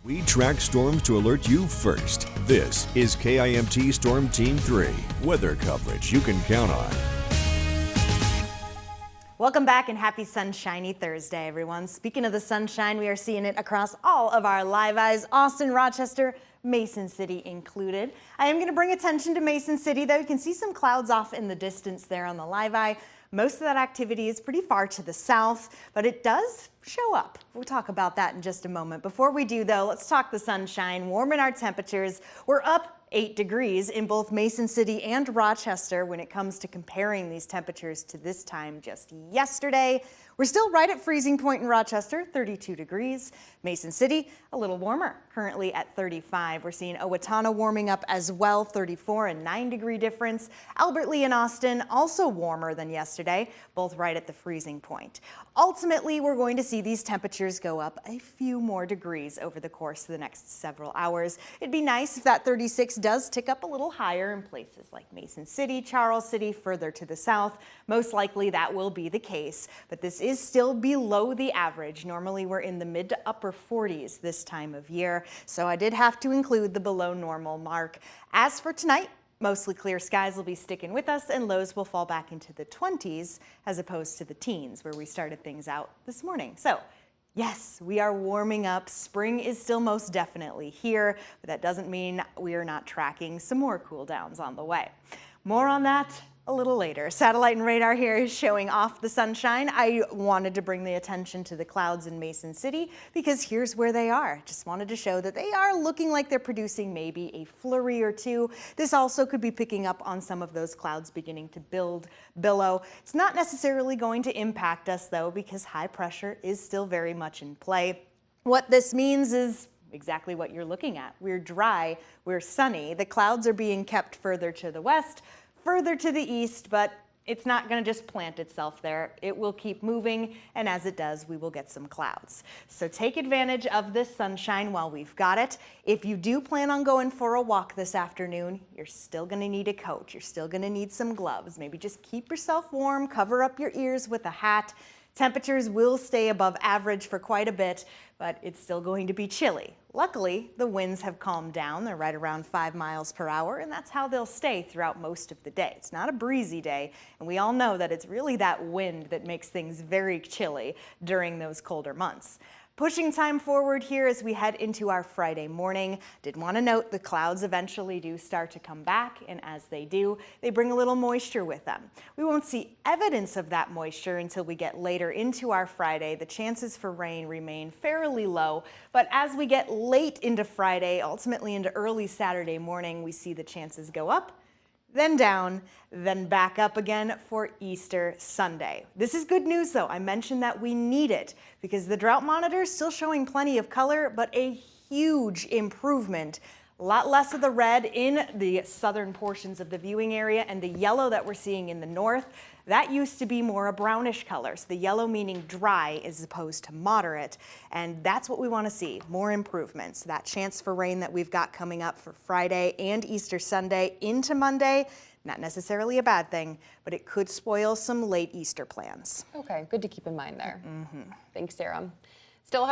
We track storms to alert you first. This is KIMT Storm Team 3, weather coverage you can count on. Welcome back and happy sunshiny Thursday, everyone. Speaking of the sunshine, we are seeing it across all of our live eyes, Austin, Rochester, Mason City included. I am going to bring attention to Mason City, though. You can see some clouds off in the distance there on the live eye. Most of that activity is pretty far to the south, but it does show up. We'll talk about that in just a moment. Before we do, though, let's talk the sunshine, warming our temperatures. We're up 8 degrees in both Mason City and Rochester when it comes to comparing these temperatures to this time just yesterday. We're still right at freezing point in Rochester, 32 degrees. Mason City, a little warmer, currently at 35. We're seeing Owatonna warming up as well, 34 and 9-degree difference. Albert Lee and Austin, also warmer than yesterday, both right at the freezing point. Ultimately, we're going to see these temperatures go up a few more degrees over the course of the next several hours. It'd be nice if that 36 does tick up a little higher in places like Mason City, Charles City, further to the south. Most likely that will be the case, but this is still below the average. Normally we're in the mid to upper 40s this time of year, so I did have to include the below normal mark. As for tonight, mostly clear skies will be sticking with us and lows will fall back into the 20s as opposed to the teens where we started things out this morning. So yes, we are warming up. Spring is still most definitely here, but that doesn't mean we are not tracking some more cool downs on the way. More on that a little later. Satellite and radar here is showing off the sunshine. I wanted to bring the attention to the clouds in Mason City because here's where they are. Just wanted to show that they are looking like they're producing maybe a flurry or two. This also could be picking up on some of those clouds beginning to billow. It's not necessarily going to impact us though because high pressure is still very much in play. What this means is exactly what you're looking at. We're dry, we're sunny. The clouds are being kept further to the west, further to the east, but it's not going to just plant itself there. It will keep moving, and as it does, we will get some clouds. So take advantage of this sunshine while we've got it. If you do plan on going for a walk this afternoon, you're still going to need a coat. You're still going to need some gloves. Maybe just keep yourself warm, cover up your ears with a hat. Temperatures will stay above average for quite a bit, but it's still going to be chilly. Luckily, the winds have calmed down. They're right around 5 miles per hour, and that's how they'll stay throughout most of the day. It's not a breezy day, and we all know that it's really that wind that makes things very chilly during those colder months. Pushing time forward here as we head into our Friday morning. Did want to note the clouds eventually do start to come back, and as they do, they bring a little moisture with them. We won't see evidence of that moisture until we get later into our Friday. The chances for rain remain fairly low, but as we get late into Friday, ultimately into early Saturday morning, we see the chances go up, then down, then back up again for Easter Sunday. This is good news though. I mentioned that we need it because the drought monitor is still showing plenty of color, but a huge improvement. A lot less of the red in the southern portions of the viewing area and the yellow that we're seeing in the north. That used to be more a brownish color. So the yellow meaning dry as opposed to moderate. And that's what we want to see, more improvements. That chance for rain that we've got coming up for Friday and Easter Sunday into Monday, not necessarily a bad thing, but it could spoil some late Easter plans. Okay, good to keep in mind there. Thanks, Sarah. Still